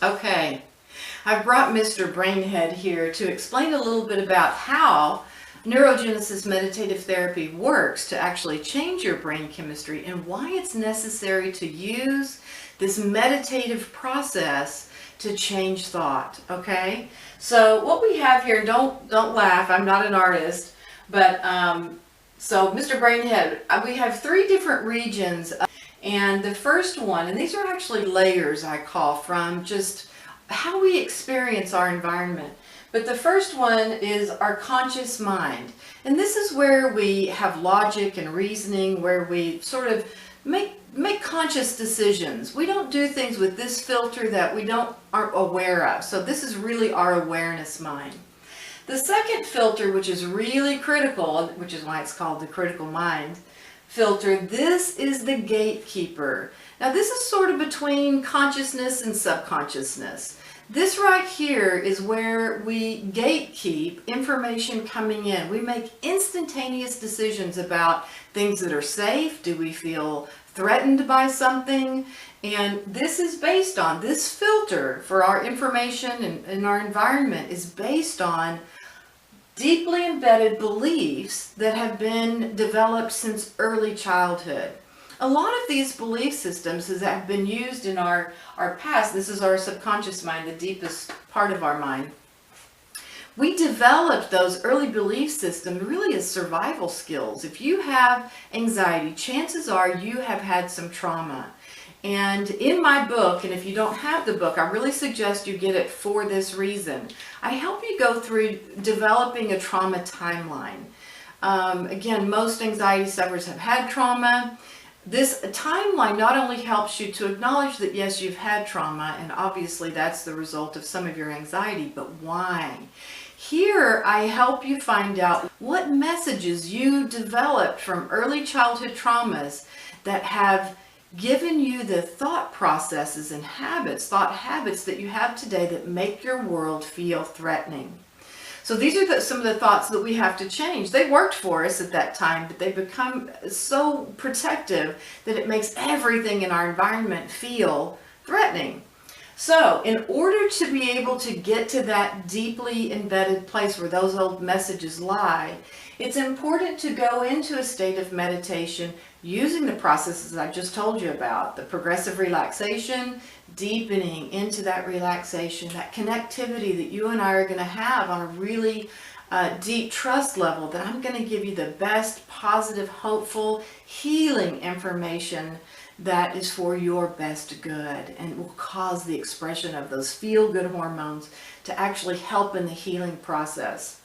Okay, I've brought Mr. Brainhead here to explain a little bit about how neurogenesis meditative therapy works to actually change your brain chemistry and why it's necessary to use this meditative process to change thought. Okay, so what we have here, don't laugh, I'm not an artist, but so Mr. Brainhead, we have three different regions. And the first one, and these are actually layers I call from just how we experience our environment. But the first one is our conscious mind. And this is where we have logic and reasoning, where we sort of make conscious decisions. We don't do things with this filter that we aren't aware of. So this is really our awareness mind. The second filter, which is really critical, which is why it's called the critical mind filter, this is the gatekeeper. Now this is sort of between consciousness and subconsciousness. This right here is where we gatekeep information coming in. We make instantaneous decisions about things that are safe. Do we feel threatened by something? And this is based on, this filter for our information and our environment is based on deeply embedded beliefs that have been developed since early childhood. A lot of these belief systems have been used in our past. This is our subconscious mind, the deepest part of our mind. We developed those early belief systems really as survival skills. If you have anxiety, chances are you have had some trauma. And in my book, and if you don't have the book, I really suggest you get it for this reason. I help you go through developing a trauma timeline. Again, most anxiety sufferers have had trauma. This timeline not only helps you to acknowledge that yes, you've had trauma, and obviously that's the result of some of your anxiety, but why? Here, I help you find out what messages you developed from early childhood traumas that have given you the thought processes and thought habits that you have today that make your world feel threatening. So these are some of the thoughts that we have to change. They worked for us at that time, but they become so protective that it makes everything in our environment feel threatening. So in order to be able to get to that deeply embedded place where those old messages lie, it's important to go into a state of meditation using the processes I just told you about, the progressive relaxation, deepening into that relaxation, that connectivity that you and I are going to have on a really deep trust level, that I'm going to give you the best, positive, hopeful, healing information that is for your best good and will cause the expression of those feel-good hormones to actually help in the healing process.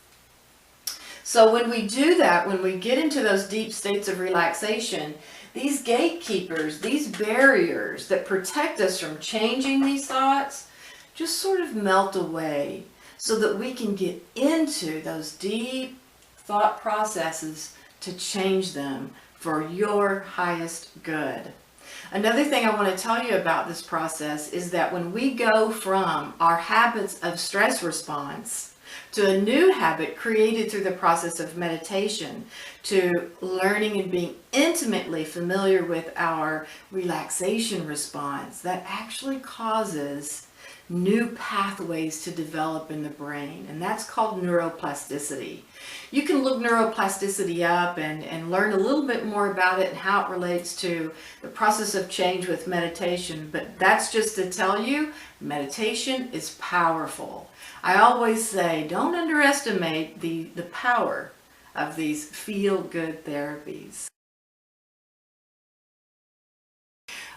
So when we do that, when we get into those deep states of relaxation, these gatekeepers, these barriers that protect us from changing these thoughts, just sort of melt away so that we can get into those deep thought processes to change them for your highest good. Another thing I want to tell you about this process is that when we go from our habits of stress response to a new habit created through the process of meditation, to learning and being intimately familiar with our relaxation response, that actually causes new pathways to develop in the brain, and that's called neuroplasticity. You can look neuroplasticity up and learn a little bit more about it and how it relates to the process of change with meditation, but that's just to tell you, meditation is powerful. I always say, don't underestimate the power of these feel-good therapies.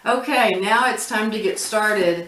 Okay, now it's time to get started